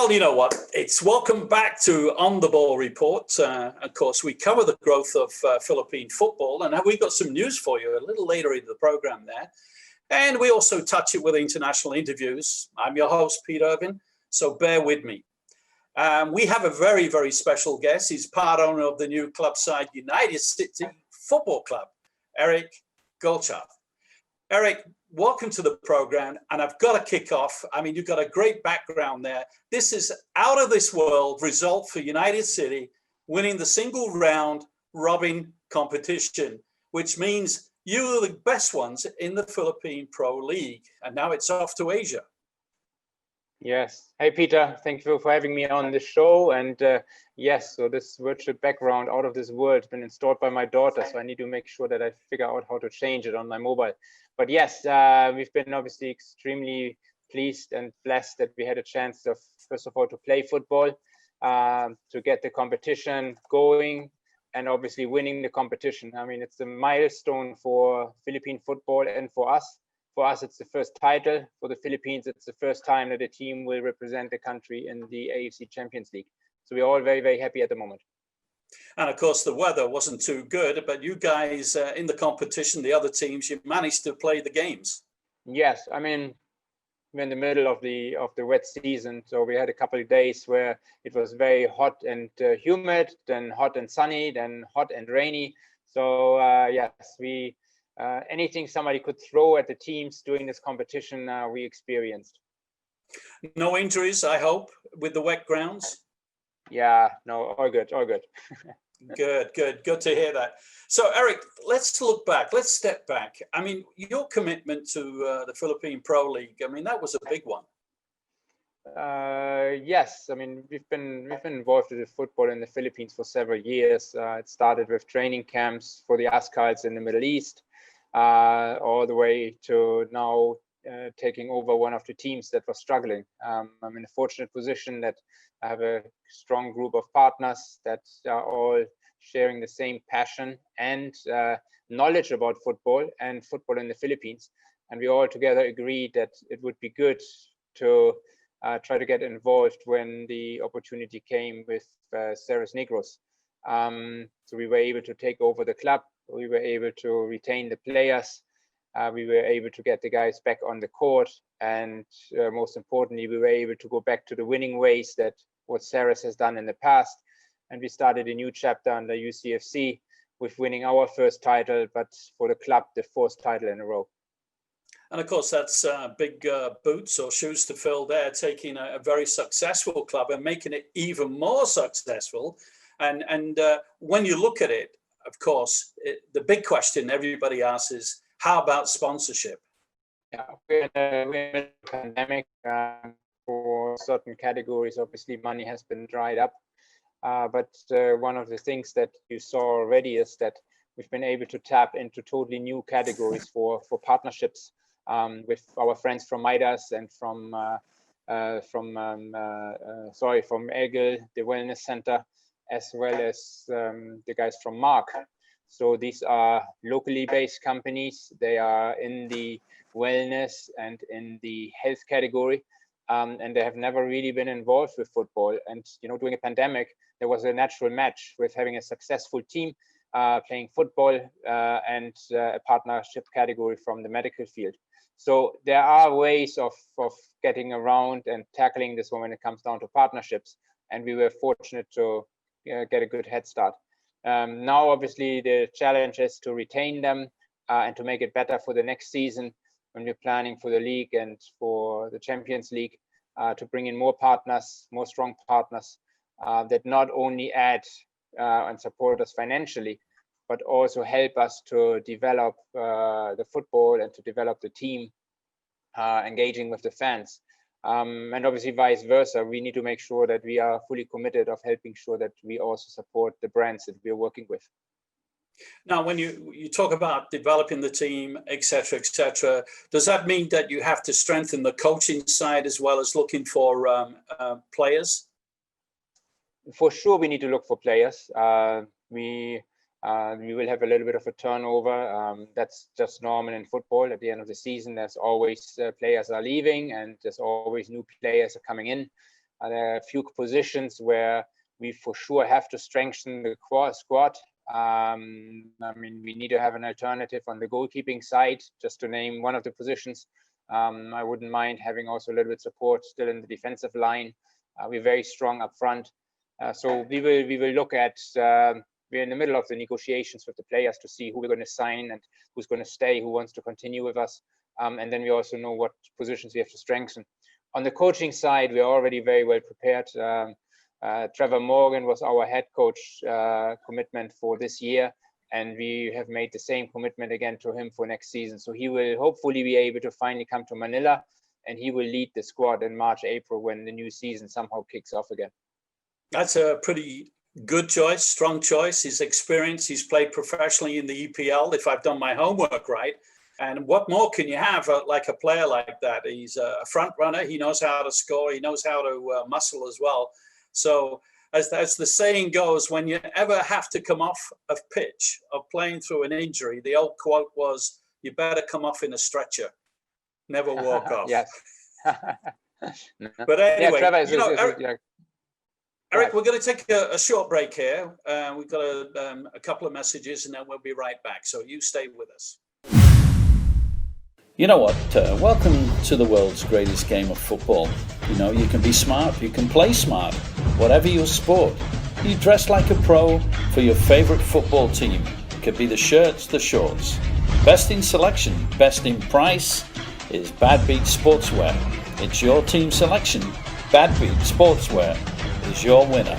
Well, you know what? It's welcome back to On the Ball Report. Of course, we cover the growth of Philippine football, and we've got some news for you a little later in the program there. And we also touch it with international interviews. I'm your host, Pete Irvin, so bear with me. We have a very, very special guest. He's part owner of the new club side United City Football Club, Eric Gottschalk. Eric, welcome to the program. And I've got to kick off. I mean, you've got a great background there. This is out of this world result for United City winning the single round robin competition, which means you are the best ones in the Philippine Pro League. And now it's off to Asia. Yes. Hey, Peter, thank you for having me on the show. And yes, so this virtual background out of this world has been installed by my daughter. So I need to make sure that I figure out how to change it on my mobile. But yes, we've been obviously extremely pleased and blessed that we had a chance of, first of all, to play football, to get the competition going and obviously winning the competition. I mean, it's a milestone for Philippine football and for us. For us, it's the first title. For the Philippines, it's the first time that a team will represent the country in the AFC Champions League. So we're all very, very happy at the moment. And of course, the weather wasn't too good, but you guys in the competition, the other teams, you managed to play the games. Yes, I mean, we're in the middle of the wet season, so we had a couple of days where it was very hot and humid, then hot and sunny, then hot and rainy. So yes, we. Anything somebody could throw at the teams during this competition, we experienced. No injuries, I hope, with the wet grounds? Yeah, no, all good, all good. Good to hear that. So, Eric, let's look back. Let's step back. I mean, your commitment to the Philippine Pro League, I mean, that was a big one. Yes, I mean, we've been involved with football in the Philippines for several years. It started with training camps for the Ascals in the Middle East. All the way to now taking over one of the teams that was struggling. I'm in a fortunate position that I have a strong group of partners that are all sharing the same passion and knowledge about football and football in the Philippines. And we all together agreed that it would be good to try to get involved when the opportunity came with Ceres Negros. So we were able to take over the club. We were able to retain the players. We were able to get the guys back on the court. And most importantly, we were able to go back to the winning ways that what Ceres has done in the past. And we started a new chapter under UCFC with winning our first title, but for the club, the fourth title in a row. And of course, that's big boots or shoes to fill there, taking a very successful club and making it even more successful. And when you look at it, of course, the big question everybody asks is, how about sponsorship? Yeah, we're in a pandemic. For certain categories, obviously, money has been dried up. But one of the things that you saw already is that we've been able to tap into totally new categories for partnerships with our friends from Midas and from Egel, the Wellness Center, as well as the guys from Mark. So these are locally based companies. They are in the wellness and in the health category, and they have never really been involved with football. And during a pandemic, there was a natural match with having a successful team playing football and a partnership category from the medical field. So there are ways of getting around and tackling this when it comes down to partnerships, and we were fortunate to get a good head start. Now, obviously, the challenge is to retain them and to make it better for the next season when we're planning for the league and for the Champions League, to bring in more partners, more strong partners that not only add and support us financially, but also help us to develop the football and to develop the team, engaging with the fans. And obviously vice versa, we need to make sure that we are fully committed of helping sure that we also support the brands that we're working with. Now, when you talk about developing the team, et cetera, does that mean that you have to strengthen the coaching side as well as looking for players? For sure, we need to look for players. We will have a little bit of a turnover. That's just normal in football. At the end of the season, there's always players are leaving and there's always new players are coming in. There are a few positions where we for sure have to strengthen the squad. I mean, we need to have an alternative on the goalkeeping side, just to name one of the positions. I wouldn't mind having also a little bit support still in the defensive line. We're very strong up front. So we will look at, we're in the middle of the negotiations with the players to see who we're going to sign and who's going to stay, who wants to continue with us. And then we also know what positions we have to strengthen. On the coaching side, we're already very well prepared. Trevor Morgan was our head coach commitment for this year, and we have made the same commitment again to him for next season. So he will hopefully be able to finally come to Manila, and he will lead the squad in March, April, when the new season somehow kicks off again. That's a pretty good choice, strong choice. His experience, he's played professionally in the EPL, if I've done my homework right. And what more can you have like a player like that? He's a front runner. He knows how to score. He knows how to muscle as well. So as the saying goes, when you ever have to come off of pitch of playing through an injury, the old quote was, you better come off in a stretcher, never walk off. Yes. But anyway, yeah, Trevor, Eric, we're going to take a short break here. We've got a couple of messages and then we'll be right back. So you stay with us. You know what? Welcome to the world's greatest game of football. You know, you can be smart, you can play smart, whatever your sport. You dress like a pro for your favorite football team. It could be the shirts, the shorts. Best in selection, best in price is Bad Beat Sportswear. It's your team selection. Bad Beat Sportswear is your winner.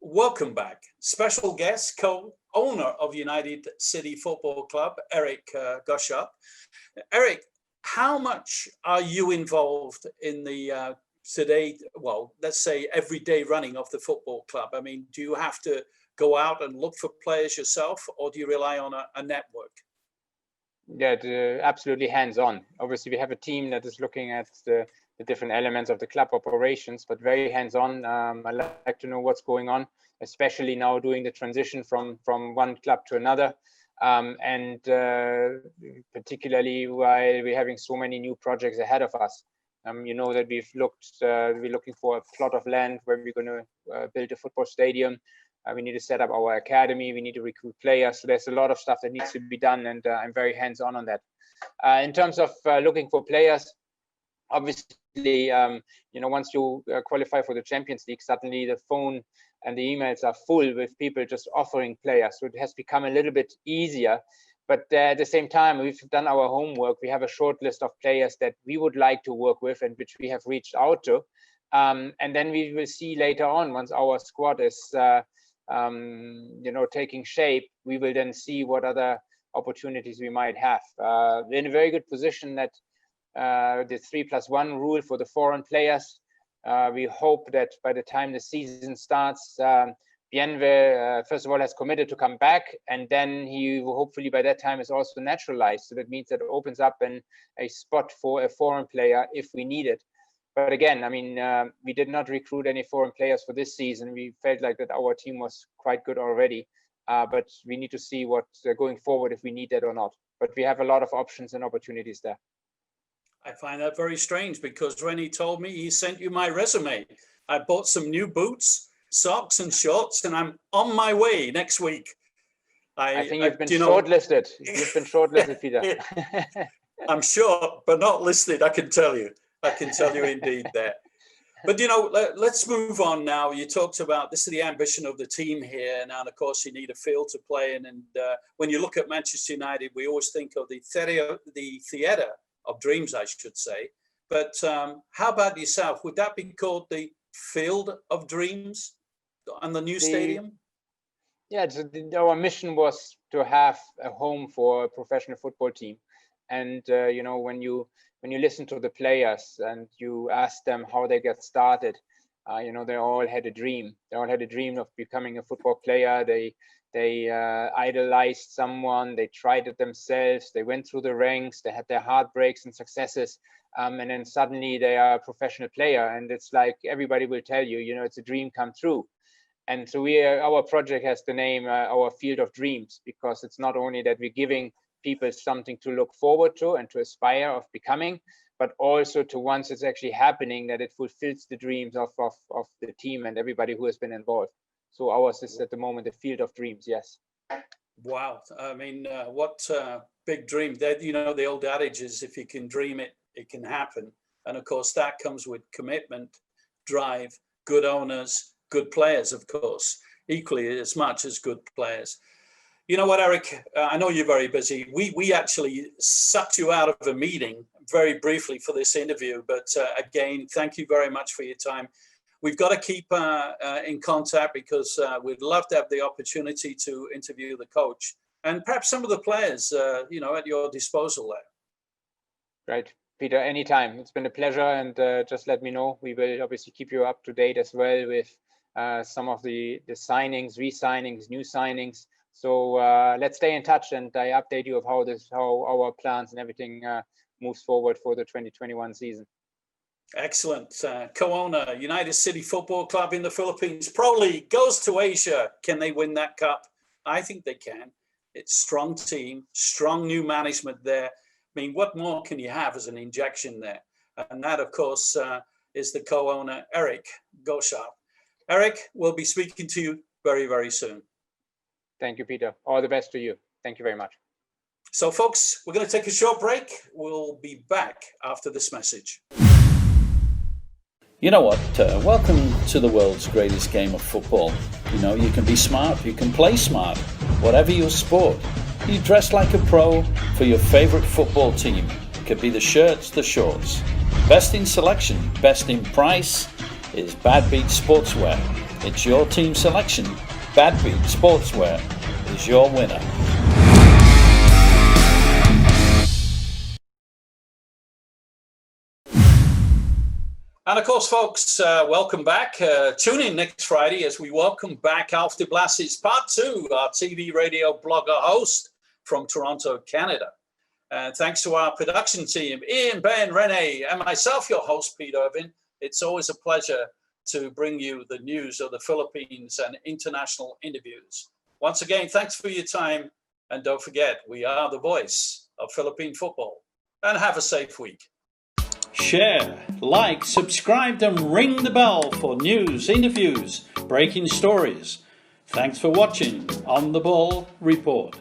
Welcome back. Special guest, co-owner of United City Football Club, Eric Gottschalk. Eric, how much are you involved in the today, well, let's say everyday running of the football club? I mean, do you have to go out and look for players yourself, or do you rely on a network? Yeah, absolutely hands-on. Obviously, we have a team that is looking at the different elements of the club operations, but very hands-on. I like to know what's going on, especially now doing the transition from one club to another. And particularly while we're having so many new projects ahead of us. You know that we're looking for a plot of land where we're going to build a football stadium. We need to set up our academy. We need to recruit players. So there's a lot of stuff that needs to be done, and I'm very hands-on on that. In terms of looking for players, obviously, you know, once you qualify for the Champions League, suddenly the phone and the emails are full with people just offering players. So it has become a little bit easier. But at the same time, we've done our homework. We have a short list of players that we would like to work with and which we have reached out to. And then we will see later on, once our squad is you know, taking shape, we will then see what other opportunities we might have. We're in a very good position that the 3+1 rule for the foreign players. We hope that by the time the season starts, Bienve, first of all, has committed to come back, and then he hopefully by that time is also naturalized. So that means that it opens up a spot for a foreign player if we need it. But again, I mean, we did not recruit any foreign players for this season. We felt like that our team was quite good already, but we need to see what going forward if we need that or not. But we have a lot of options and opportunities there. I find that very strange because Rennie told me he sent you my resume. I bought some new boots, socks and shorts, and I'm on my way next week. I think you've been shortlisted. You've been shortlisted, Peter. I'm sure, but not listed, I can tell you. I can tell you indeed there. But, you know, let's move on now. You talked about this is the ambition of the team here. Now, and of course, you need a field to play in. And when you look at Manchester United, we always think of the theatre of dreams, I should say. But how about yourself? Would that be called the Field of Dreams and the new stadium? Yeah, our mission was to have a home for a professional football team. And, you know, when you listen to the players and you ask them how they get started, you know, they all had a dream. They all had a dream of becoming a football player. They idolized someone. They tried it themselves. They went through the ranks. They had their heartbreaks and successes. And then suddenly they are a professional player. And it's like everybody will tell you, you know, it's a dream come true. And so our project has the name our Field of Dreams, because it's not only that we're giving people something to look forward to and to aspire of becoming, but also to, once it's actually happening, that it fulfills the dreams of the team and everybody who has been involved. So ours is at the moment the Field of Dreams, yes. Wow. I mean, what big dream. That, you know, the old adage is, if you can dream it, it can happen. And of course, that comes with commitment, drive, good owners, good players, of course, equally as much as good players. You know what, Eric, I know you're very busy. We actually sucked you out of a meeting very briefly for this interview. But again, thank you very much for your time. We've got to keep in contact, because we'd love to have the opportunity to interview the coach and perhaps some of the players, you know, at your disposal there. Right, Peter, anytime. It's been a pleasure, and just let me know. We will obviously keep you up to date as well with some of the signings, re-signings, new signings. So let's stay in touch, and I update you of how our plans and everything moves forward for the 2021 season. Excellent. Co-owner, United City Football Club in the Philippines. Pro League goes to Asia. Can they win that cup? I think they can. It's strong team, strong new management there. I mean, what more can you have as an injection there? And that, of course, is the co-owner, Eric Gottschalk. Eric, we'll be speaking to you very, very soon. Thank you, Peter. All the best to you. Thank you very much. So, folks, we're going to take a short break. We'll be back after this message. You know what? Welcome to the world's greatest game of football. You know, you can be smart, you can play smart, whatever your sport. You dress like a pro for your favorite football team. It could be the shirts, the shorts. Best in selection, best in price is Bad Beat Sportswear. It's your team selection. Bad Beat Sportswear is your winner. And of course, folks, welcome back. Tune in next Friday as we welcome back Alf de Blas's Part 2, our TV radio blogger host from Toronto, Canada. Thanks to our production team, Ian, Ben, Renee, and myself, your host, Pete Irvin. It's always a pleasure to bring you the news of the Philippines and international interviews. Once again, thanks for your time. And don't forget, we are the voice of Philippine football. And have a safe week. Share, like, subscribe, and ring the bell for news, interviews, breaking stories. Thanks for watching On the Ball Report.